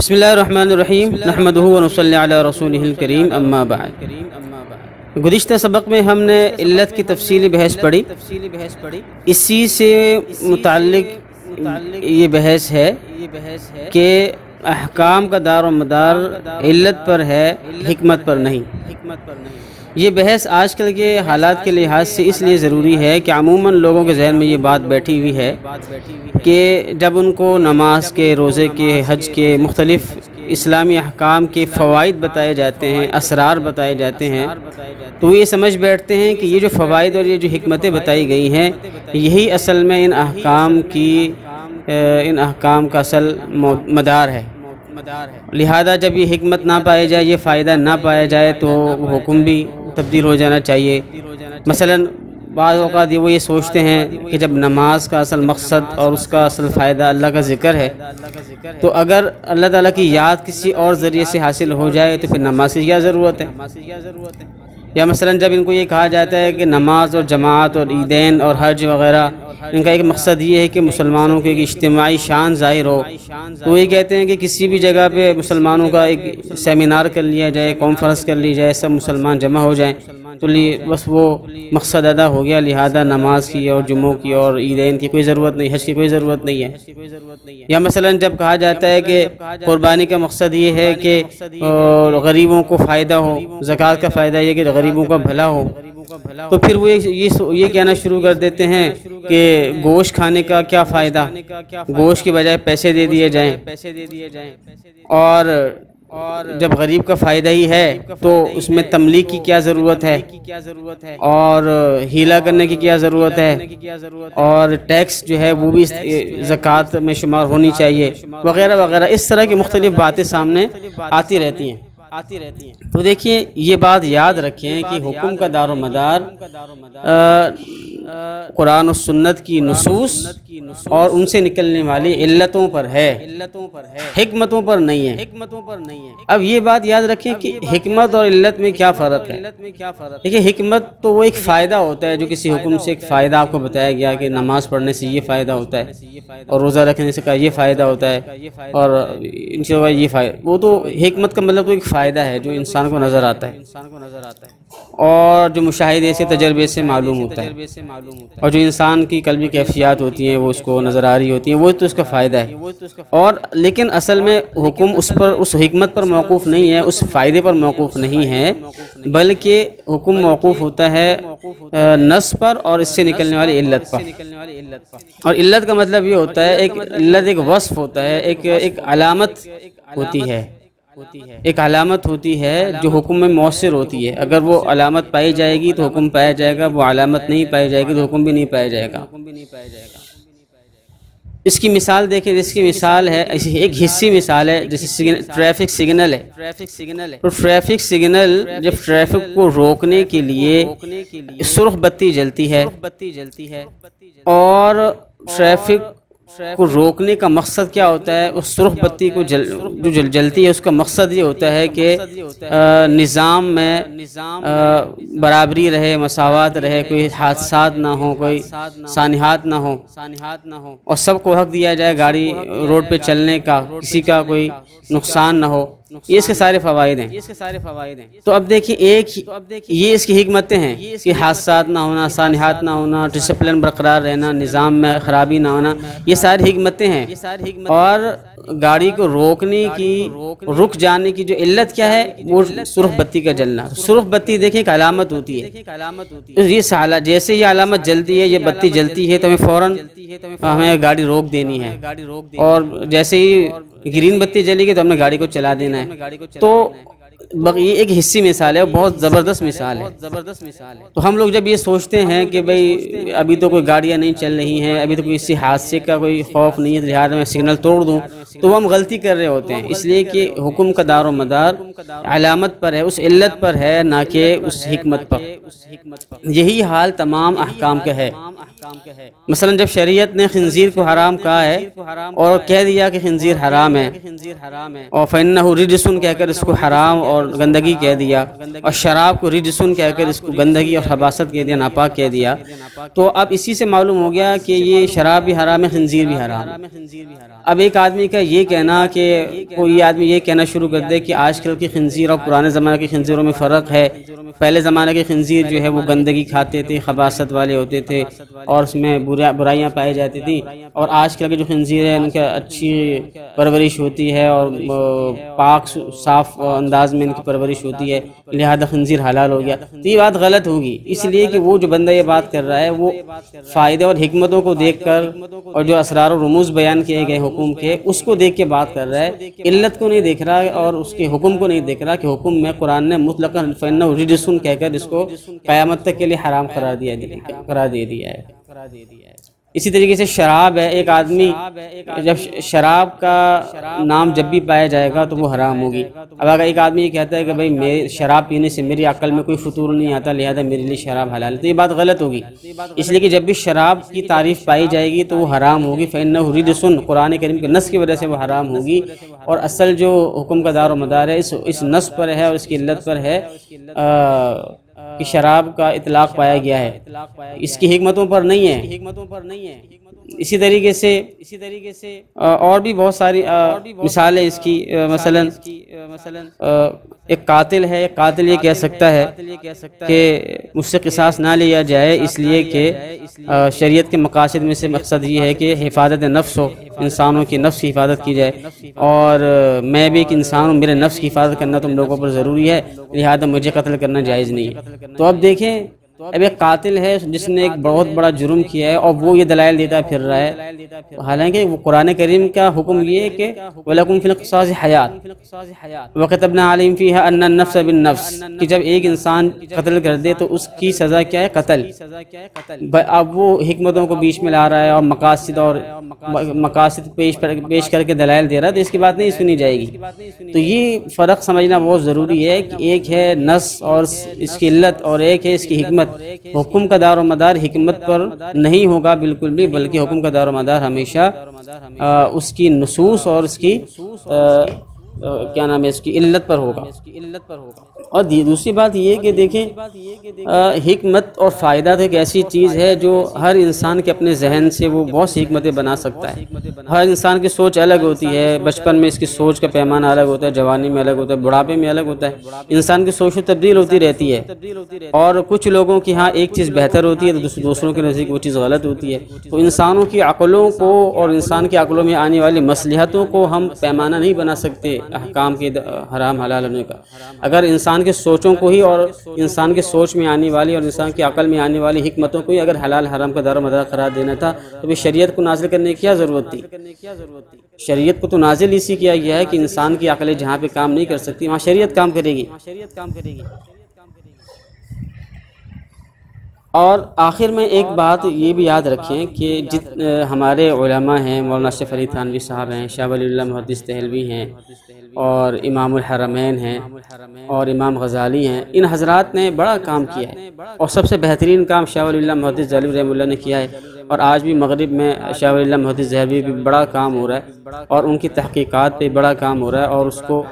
بسم اللہ الرحمن الرحیم نحمدہ ونصلی علی رسولہ الکریم اما بعد۔ گزشتہ سبق میں ہم نے علت کی تفصیلی بحث پڑھی۔ اسی سے متعلق یہ بحث ہے کہ احکام کا دار و مدار علت پر ہے، حکمت پر نہیں۔ یہ بحث آج کل کے حالات کے لحاظ سے اس لیے ضروری ہے کہ عموماً لوگوں کے ذہن میں یہ بات بیٹھی ہوئی ہے کہ جب ان کو نماز کے، روزے کے، حج کے، مختلف اسلامی احکام کے فوائد بتائے جاتے ہیں، اسرار بتائے جاتے ہیں، تو وہ یہ سمجھ بیٹھتے ہیں کہ یہ جو فوائد اور یہ جو حکمتیں بتائی گئی ہیں، یہی اصل میں ان احکام کا اصل مدار ہے۔ لہذا جب یہ حکمت نہ پائی جائے، یہ فائدہ نہ پایا جائے، تو وہ حکم بھی تبدیل ہو جانا چاہیے۔ مثلاً بعض اوقات وہ یہ سوچتے ہیں کہ جب نماز کا اصل مقصد اور اس کا اصل فائدہ اللہ کا ذکر ہے، تو اگر اللہ تعالیٰ کی یاد کسی اور ذریعے سے حاصل ہو جائے تو پھر نماز کی کیا ضرورت ہے؟ یا مثلاً جب ان کو یہ کہا جاتا ہے کہ نماز اور جماعت اور عیدین اور حج وغیرہ، ان کا ایک مقصد یہ ہے کہ مسلمانوں کی ایک اجتماعی شان ظاہر ہو، تو یہ کہتے ہیں کہ کسی بھی جگہ پہ مسلمانوں کا ایک سیمینار کر لیا جائے، کانفرنس کر لی جائے، سب مسلمان جمع ہو جائیں، تو بس وہ مقصد ادا ہو گیا۔ لہذا نماز کی اور جمعوں کی اور عیدین کی کوئی ضرورت نہیں، حج کی کوئی ضرورت نہیں ہے۔ یا مثلاً جب کہا جاتا ہے کہ قربانی کا مقصد یہ ہے کہ غریبوں کو فائدہ ہو، زکوٰۃ کا فائدہ یہ کہ غریبوں کا بھلا ہو، تو پھر وہ یہ کہنا شروع کر دیتے ہیں کہ گوشت کھانے کا کیا فائدہ، گوشت کی بجائے پیسے دے دیے جائیں، اور جب غریب کا فائدہ ہی ہے تو اس میں تملیغ کی کیا ضرورت ہے، اور ہیلا کرنے کی کیا ضرورت ہے، اور ٹیکس جو ہے وہ بھی زکوٰۃ میں شمار ہونی چاہیے، وغیرہ وغیرہ۔ اس طرح کی مختلف باتیں سامنے آتی رہتی ہیں۔ تو دیکھیے، یہ بات یاد رکھیں کہ حکم کا دار و مدار قرآن و سنت کی نصوص اور ان سے نکلنے والی علتوں پر ہے، حکمتوں پر نہیں ہے۔ اب یہ بات یاد رکھیں کہ حکمت اور علت میں کیا فرق ہے۔ دیکھیے، حکمت تو وہ ایک فائدہ ہوتا ہے جو کسی حکم سے ایک فائدہ آپ کو بتایا گیا کہ نماز پڑھنے سے یہ فائدہ ہوتا ہے، اور روزہ رکھنے سے یہ فائدہ ہوتا ہے، اور ان سے یہ فائدہ، وہ تو حکمت کا مطلب تو ایک فائدہ ہے جو انسان کو نظر آتا ہے اور جو مشاہدے سے، تجربے سے معلوم ہوتا ہے، اور جو انسان کی قلبی کیفیات ہوتی ہیں وہ اس کو نظر آ رہی ہوتی ہیں، وہ تو اس کا فائدہ ہے۔ اور لیکن اصل میں حکم اس حکمت پر موقوف نہیں ہے، اس فائدے پر موقوف نہیں ہے، بلکہ حکم موقوف ہوتا ہے نص پر اور اس سے نکلنے والی علت پر۔ اور علت کا مطلب یہ ہوتا ہے، علت ایک وصف ہوتا ہے، ایک علامت ہوتی ہے، ایک علامت ہوتی ہے جو حکم میں مؤثر ہوتی ہے۔ اگر وہ علامت پائی جائے گی تو حکم پایا جائے گا، وہ علامت نہیں پائی جائے گی تو حکم بھی نہیں پایا جائے گا۔ اس کی مثال دیکھیں، جس کی مثال ہے، ایک حصی مثال ہے، جیسے ٹریفک سگنل ہے۔ تو ٹریفک سگنل جب ٹریفک کو روکنے کے لیے سرخ بتی جلتی ہے، اور ٹریفک کو روکنے کا مقصد کیا ہوتا ہے؟ اس سرخ بتی کو جو جلتی ہے، اس کا مقصد یہ ہوتا ہے کہ نظام میں برابری رہے، مساوات رہے، کوئی حادثات نہ ہو، کوئی سانحات نہ ہو، اور سب کو حق دیا جائے گاڑی روڈ پہ چلنے کا، کسی کا کوئی نقصان نہ ہو۔ یہ اس کے سارے فوائد ہیں۔ تو اب دیکھیں، یہ اس کی حکمتیں ہیں کہ حادثات نہ ہونا، سانحات نہ ہونا، ڈسپلن برقرار رہنا، نظام میں خرابی نہ ہونا، یہ ساری حکمتیں ہیں۔ اور گاڑی کو روکنے کی، رک جانے کی جو علت کیا ہے؟ وہ سرخ بتی کا جلنا۔ سرخ بتی دیکھیں ایک علامت ہوتی ہے، یہ جیسے یہ علامت جلتی ہے، یہ بتی جلتی ہے تو ہمیں گاڑی روک دینی ہے، اور جیسے ہی گرین بتی جلے گی تو ہم نے گاڑی کو چلا دینا ہے۔ تو یہ ایک حصی مثال ہے، بہت زبردست مثال ہے۔ تو ہم لوگ جب یہ سوچتے ہیں کہ بھئی ابھی تو کوئی گاڑیاں نہیں چل رہی ہیں، ابھی تو کسی حادثے کا کوئی خوف نہیں ہے، لہٰذا میں سگنل توڑ دوں، تو وہ ہم غلطی کر رہے ہوتے ہیں، اس لیے کہ حکم کا دار و مدار علامت پر ہے، اس علت پر ہے، نہ کہ اس حکمت پر۔ یہی حال تمام احکام کا ہے۔ مثلا جب شریعت نے خنزیر کو حرام کہا ہے اور کہہ دیا کہ خنزیر حرام ہے، اور فَإِنَّهُ رِجْسٌ کہہ کر اس کو حرام اور گندگی کہہ دیا، اور شراب کو رجسن کہہ کر اس کو گندگی اور خباثت کہہ دیا، ناپاک کہہ دیا، تو اب اسی سے معلوم ہو گیا کہ یہ شراب بھی حرام ہے، خنزیر بھی حرام ہے۔ اب ایک آدمی کا یہ کہنا کہ کوئی آدمی یہ کہنا شروع کر دے کہ آج کل کے خنزیر اور پرانے زمانے کے خنزیروں میں فرق ہے، پہلے زمانے کے خنزیر جو ہے وہ گندگی کھاتے تھے، خباثت والے ہوتے تھے اور اس میں برائیاں پائی جاتی تھیں، اور آج کل کے جو خنزیر ہیں ان کا اچھی پرورش ہوتی ہے اور پاک صاف انداز میں ان کی پرورش ہوتی ہے، لہذا خنزیر حلال ہو گیا۔ تو یہ بات غلط ہوگی، اس لیے کہ وہ جو بندہ یہ بات کر رہا ہے وہ فائدے اور حکمتوں کو دیکھ کر اور جو اسرار و رموز بیان کیے گئے حکم کے اس کو دیکھ کے بات کر رہا ہے، علت کو نہیں دیکھ رہا اور اس کے حکم کو نہیں دیکھ رہا کہ حکم میں قرآن نے مطلقاً فَإِنَّهُ رِجْسٌ کہہ کر اس کو قیامت تک کے لیے حرام قرار دے دیا ہے۔ اسی طریقے سے شراب ہے، ایک آدمی جب شراب کا نام جب بھی پایا جائے گا تو وہ حرام ہوگی۔ اب اگر ایک آدمی یہ کہتا ہے کہ بھائی شراب پینے سے میری عقل میں کوئی فطور نہیں آتا لہذا میرے لیے شراب حلال ہے، تو یہ بات غلط ہوگی، اس لیے کہ جب بھی شراب کی تعریف پائی جائے گی تو وہ حرام ہوگی۔ فَإِنَّهُ رِجْسٌ قرآن کریم کے نص کی وجہ سے وہ حرام ہوگی، اور اصل جو حکم کا دار و مدار ہے اس نص پر ہے اور اس کی علت پر ہے کہ شراب کا اطلاق پایا گیا ہے، اس کی حکمتوں پر نہیں ہے۔ اسی طریقے سے اور بھی بہت ساری مثالیں اس کی، مثلا ایک قاتل ہے، ایک قاتل یہ کہہ سکتا ہے کہ مجھ سے قصاص نہ لیا جائے اس لیے کہ شریعت کے مقاصد میں سے مقصد یہ ہے کہ حفاظت نفس ہو، انسانوں کی نفس کی حفاظت کی جائے، اور میں بھی ایک انسان ہوں، میرے نفس کی حفاظت کرنا تم لوگوں پر ضروری ہے لہذا مجھے قتل کرنا جائز نہیں ہے۔ تو اب دیکھیں، اب ایک قاتل ہے جس نے ایک بہت بڑا جرم کیا ہے اور وہ یہ دلائل دیتا پھر رہا ہے، حالانکہ وہ قرآن کریم کا حکم یہ ہے کہ وَلَكُمْ فِي الْقِصَاصِ حَيَاةٌ وَكَتَبْنَا عَلَيْهِمْ فِيهَا أَنَّ النَّفْسَ بِالنَّفْسِ، کہ جب ایک انسان قتل کر دے تو اس کی سزا کیا ہے؟ قتل۔ اب وہ حکمتوں کو بیچ میں لا رہا ہے اور مقاصد پیش کر کے دلائل دے رہا ہے، تو اس کی بات نہیں سنی جائے گی۔ تو یہ فرق سمجھنا بہت ضروری ہے کہ ایک ہے نص اور اس کی علت، اور ایک ہے اس کی حکمت۔ حکم کا دار و مدار حکمت پر نہیں ہوگا بالکل بھی، بلکہ حکم کا دار و مدار ہمیشہ اس کی نصوص اور اس کی کیا نام ہے اس کی علت پر ہوگا۔ اور دوسری بات یہ کہ دیکھیں، حکمت اور فائدہ ایک ایسی چیز ہے جو ہر انسان کے اپنے ذہن سے وہ بہت سی حکمتیں بنا سکتا ہے۔ ہر انسان کی سوچ الگ ہوتی ہے، بچپن میں اس کی سوچ کا پیمانہ الگ ہوتا ہے، جوانی میں الگ ہوتا ہے، بڑھاپے میں الگ ہوتا ہے، انسان کی سوچ تبدیل ہوتی رہتی ہے، اور کچھ لوگوں کی ہاں ایک چیز بہتر ہوتی ہے تو دوسروں کے نزدیک وہ چیز غلط ہوتی ہے۔ تو انسانوں کی عقلوں کو اور انسان کی عقلوں میں آنے والی مصلحتوں کو ہم پیمانہ نہیں بنا سکتے احکام کے حرام حلال ہونے کا۔ اگر انسان کے سوچوں کو ہی اور انسان کے سوچ میں آنے والی اور انسان کی عقل میں آنے والی حکمتوں کو ہی اگر حلال حرام کا دار و مدار قرار دینا تھا تو پھر شریعت کو نازل کرنے کی کیا ضرورت تھی؟ شریعت کو تو نازل اسی کیا گیا ہے کہ انسان کی عقلیں جہاں پہ کام نہیں کر سکتی وہاں شریعت کام کرے گی۔ اور آخر میں ایک بات یہ بھی یاد رکھیں کہ ہمارے علماء ہیں، مولانا اشرف علی تھانوی صاحب ہیں، شاہ ولی اللہ محدث دہلوی ہیں، اور امام الحرمین ہیں، اور امام غزالی ہیں، ان حضرات نے بڑا کام کیا ہے، اور سب سے بہترین کام شاہ ولی اللہ محدث دہلوی رحمہ اللہ نے کیا ہے، اور آج بھی مغرب میں شاہ ولی اللہ محدث دہلوی بھی بڑا کام ہو رہا ہے، اور ان کی تحقیقات پہ بڑا کام ہو رہا ہے، اور اس کو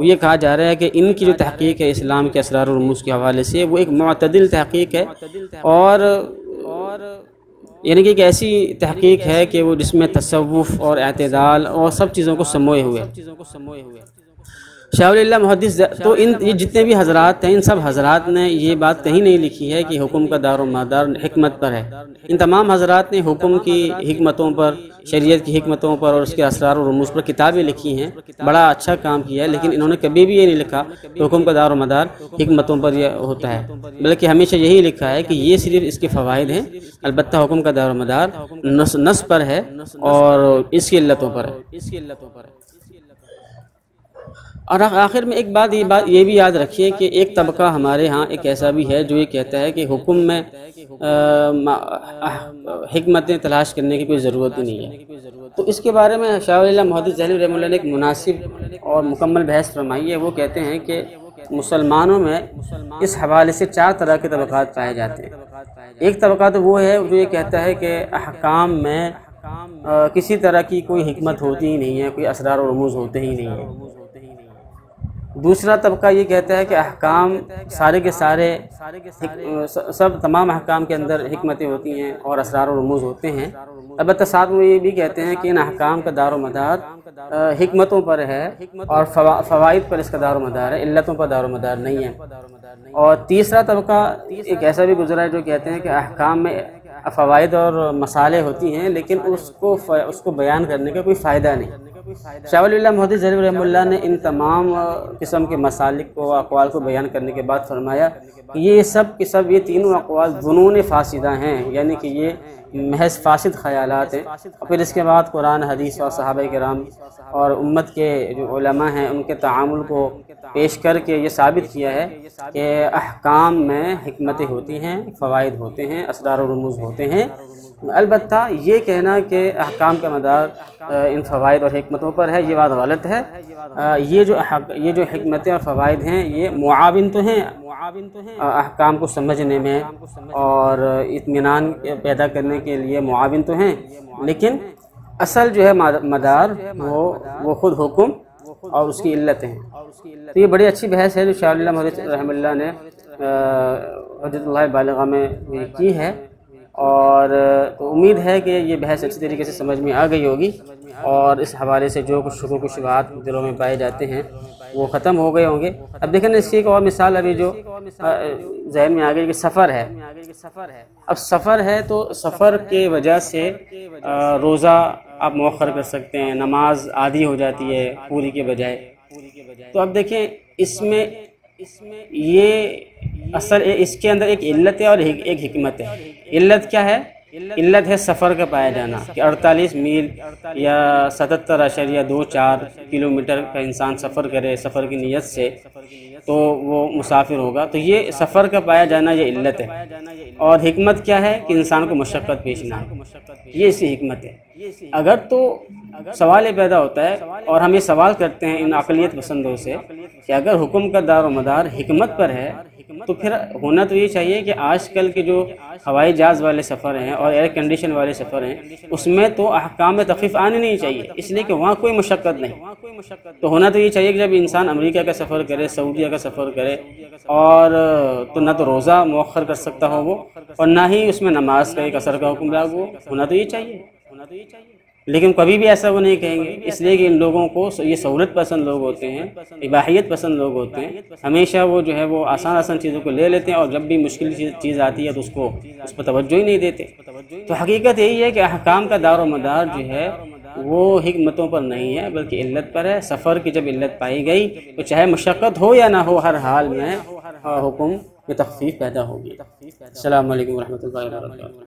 یہ کہا جا رہا ہے کہ ان کی جو تحقیق ہے اسلام کے اسرار و رموز کے حوالے سے وہ ایک معتدل تحقیق ہے، اور یعنی کہ ایک ایسی تحقیق ہے کہ وہ جس میں تصوف اور اعتدال اور سب چیزوں کو سموئے ہوئے۔ شاہ ولی اللہ محدث تو یہ جتنے بھی حضرات ہیں ان سب حضرات نے یہ بات کہیں نہیں لکھی ہے کہ حکم کا دار و مدار حکمت پر ہے۔ ان تمام حضرات نے حکم کی حکمتوں پر، شریعت کی حکمتوں پر اور اس کے اسرار و رموز پر کتابیں لکھی ہیں، بڑا اچھا کام کیا ہے، لیکن انہوں نے کبھی بھی یہ نہیں لکھا کہ حکم کا دار و مدار حکمتوں پر یہ ہوتا ہے، بلکہ ہمیشہ یہی لکھا ہے کہ یہ صرف اس کے فوائد ہیں، البتہ حکم کا دار و مدار نص پر ہے اور اس کی علتوں پر ہے۔ اور آخر میں ایک بات یہ بھی یاد رکھیے کہ ایک طبقہ ہمارے ہاں ایک ایسا بھی ہے جو یہ کہتا ہے کہ حکم میں حکمتیں تلاش کرنے کی کوئی ضرورت ہی نہیں ہے۔ تو اس کے بارے میں شاہ ولی اللہ محدث دہلوی رحمہ اللہ نے ایک مناسب اور مکمل بحث فرمائی ہے۔ وہ کہتے ہیں کہ مسلمانوں میں اس حوالے سے 4 طرح کے طبقات پائے جاتے ہیں۔ ایک طبقہ تو وہ ہے جو یہ کہتا ہے کہ احکام میں کسی طرح کی کوئی حکمت ہوتی ہی نہیں ہے، کوئی اسرار و رموز ہوتے ہی نہیں ہیں۔ دوسرا طبقہ یہ کہتا ہے کہ احکام سارے کے سارے تمام احکام کے اندر حکمتیں ہوتی ہیں اور اسرار و رموز ہوتے ہیں، البتہ ساتھ میں یہ بھی کہتے ہیں کہ ان احکام کا دار و مدار حکمتوں پر ہے اور فوائد پر اس کا دار و مدار ہے، علتوں پر دار و مدار نہیں ہے۔ اور تیسرا طبقہ ایک ایسا بھی گزرا ہے جو کہتے ہیں کہ احکام میں فوائد اور مصالح ہوتی ہیں لیکن اس کو بیان کرنے کا کوئی فائدہ نہیں۔ شاہ ولی اللہ محدث ظریف رحمہ اللہ نے ان تمام قسم کے مسالک کو اقوال کو بیان کرنے کے بعد فرمایا کہ یہ سب کے سب یہ تینوں اقوال ظنون فاسدہ ہیں، یعنی کہ یہ محض فاسد خیالات ہیں۔ اور پھر اس کے بعد قرآن حدیث اور صحابہ کرام اور امت کے جو علماء ہیں ان کے تعامل کو پیش کر کے یہ ثابت کیا ہے کہ احکام میں حکمتیں ہوتی ہیں، فوائد ہوتے ہیں، اسرار و رموز ہوتے ہیں۔ البتہ یہ کہنا کہ احکام کا مدار ان فوائد اور حکمتوں پر ہے یہ بات غلط ہے۔ یہ جو حکمتیں اور فوائد ہیں یہ معاون تو ہیں احکام کو سمجھنے میں اور اطمینان پیدا کرنے کے لیے معاون تو ہیں، لیکن اصل جو ہے مدار وہ خود حکم اور اس کی علت ہیں۔ تو یہ بڑی اچھی بحث ہے جو شاہ ولی اللہ محدث رحمہ اللہ نے حجت اللہ بالغہ میں کی ہے، اور تو امید ہے کہ یہ بحث اچھی طریقے سے سمجھ میں آ گئی ہوگی اور اس حوالے سے جو کچھ شکوک و شبہات دلوں میں پائے جاتے ہیں وہ ختم ہو گئے ہوں گے۔ اب دیکھیں اس کی ایک اور مثال ابھی جو ذہن میں آ گئی کہ سفر ہے۔ اب سفر ہے تو سفر کے وجہ سے روزہ آپ مؤخر کر سکتے ہیں، نماز آدھی ہو جاتی ہے پوری کے بجائے۔ تو اب دیکھیں اس میں یہ اصل اس کے اندر ایک علت ہے اور ایک حکمت ہے۔ علت کیا ہے؟ علت ہے سفر کا پایا جانا کہ 48 میل یا 77.24 کلومیٹر کا انسان سفر کرے سفر کی نیت سے تو وہ مسافر ہوگا، تو یہ سفر کا پایا جانا یہ علت ہے۔ اور حکمت کیا ہے کہ انسان کو مشقت پیش نہ آئے، یہ اسی حکمت ہے۔ اگر تو سوال یہ پیدا ہوتا ہے اور ہم یہ سوال کرتے ہیں ان عقلیت پسندوں سے کہ اگر حکم کا دار و مدار حکمت پر ہے تو پھر ہونا تو یہ چاہیے کہ آج کل کے جو ہوائی جہاز والے سفر ہیں اور ایئر کنڈیشن والے سفر ہیں اس میں تو احکام میں تخفیف آنی نہیں چاہیے، اس لیے کہ وہاں کوئی مشقت نہیں۔ تو ہونا تو یہ چاہیے کہ جب انسان امریکہ کا سفر کرے، سعودیہ کا سفر کرے، اور تو نہ تو روزہ مؤخر کر سکتا ہو وہ اور نہ ہی اس میں نماز کا ایک اثر کا حکم لاگو ہو، ہونا تو یہ چاہیے۔ لیکن کبھی بھی ایسا وہ نہیں کہیں گے، اس لیے کہ ان لوگوں کو یہ سہولت پسند لوگ ہوتے ہیں، اباحیت پسند لوگ ہوتے ہیں، ہمیشہ وہ جو ہے وہ آسان چیزوں کو لے لیتے ہیں اور جب بھی مشکل چیز آتی ہے تو اس پر توجہ ہی نہیں دیتے۔ تو حقیقت یہی ہے کہ احکام کا دار و مدار جو ہے وہ حکمتوں پر نہیں ہے بلکہ علت پر ہے۔ سفر کی جب علت پائی گئی تو چاہے مشقت ہو یا نہ ہو ہر حال میں حکم میں تخفیف پیدا ہوگی۔ السلام علیکم ورحمۃ اللہ وبرکاتہ۔